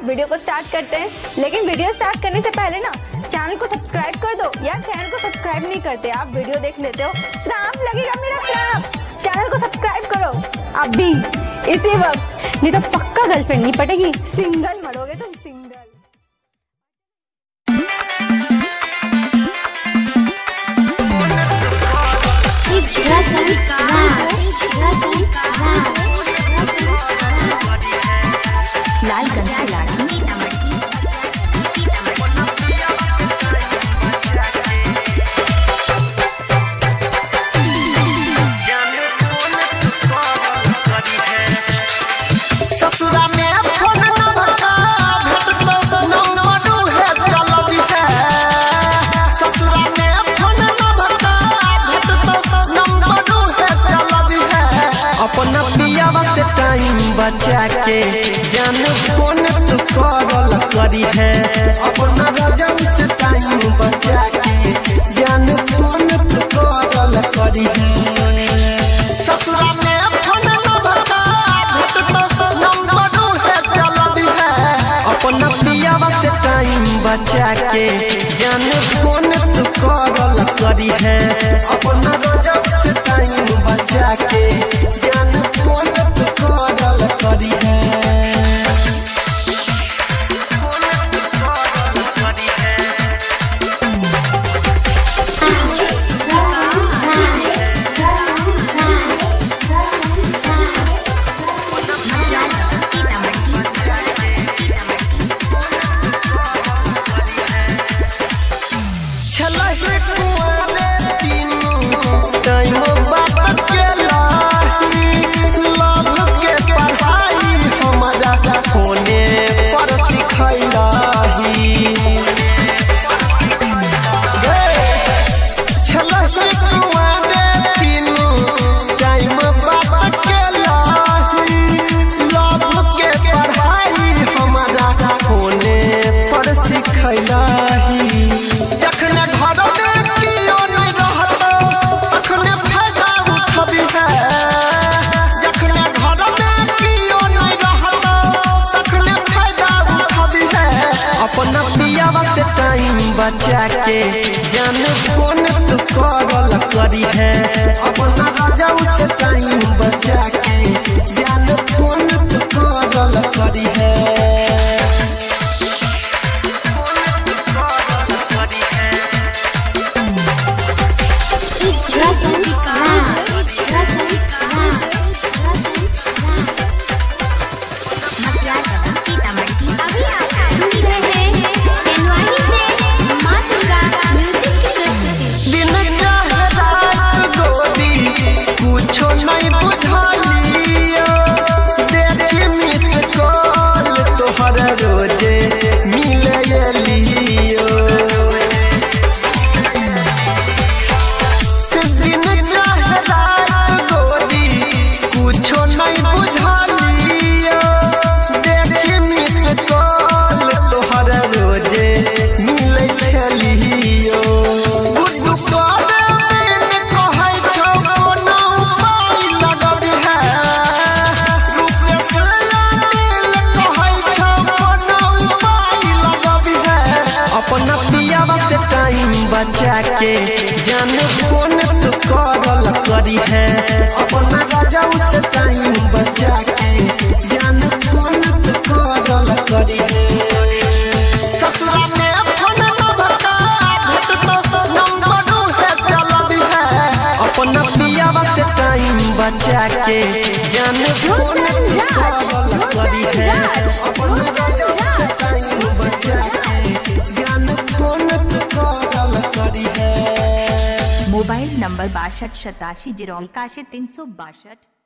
Video को start करते हैं। लेकिन वीडियो स्टार्ट करने से पहले ना चैनल को सब्सक्राइब कर दो। यार चैनल को सब्सक्राइब नहीं करते, आप वीडियो देख लेते हो, श्राप लगेगा मेरा श्राप। चैनल को सब्सक्राइब करो अभी इसी वक्त, नहीं तो पक्का गर्लफ्रेंड नहीं पटेगी, सिंगल मरोगे तुम, सिंगल। लालगंज से लाठी ससुरा में फोन न भगा भेट तो नंबरू है चलबी है। ससुरा में फोन न भगा भेट तो नंबरू है चलबी है। अपना पियावा से टाइम बचा के जान फोन तू करल करी है। अपना राजा से टाइम बचा के जान फोन तू करल करी है। ससुरा में फोन न भगा भेट तो नंबरू है चलबी है। अपना पियावा से टाइम बचा के जान फोन तू करल करी है। अपना राजा से टाइम बचा के जान फोन तू करल करी है। जखने घर में कियो नहीं रहत तखने फायदा उठबी है। जखने घर में कियो नहीं रहत तखने फायदा उठबी है। अपना पियावा से टाइम बचा के जान फोन तू करल करी है। अपना राजा से टाइम बचा के जान फोन तू करल करी है। रोजे मिले लियो दिन चाहे रात गोरी कुछो नहीं बुझलियो। देखी मिस कॉल तोहर रोजे मिले छलियो। गुड्डू करे में कहै छौ कोनो उपाय लगबी है। रूपेश लाल कहै छौ अपना पियावा से टाइम बचा के जान फोन तू करल करी है। अपना राजा से टाइम बचा के जान फोन तू करल करी है। ससुरा में फोन न भगा भेट तो नंबरू है चलबी है। अपना पियावा से टाइम बचा के जान फोन तू करल करी है। अपना राजा से टाइम बचा के मोबाइल नंबर 62 87 0 81 362।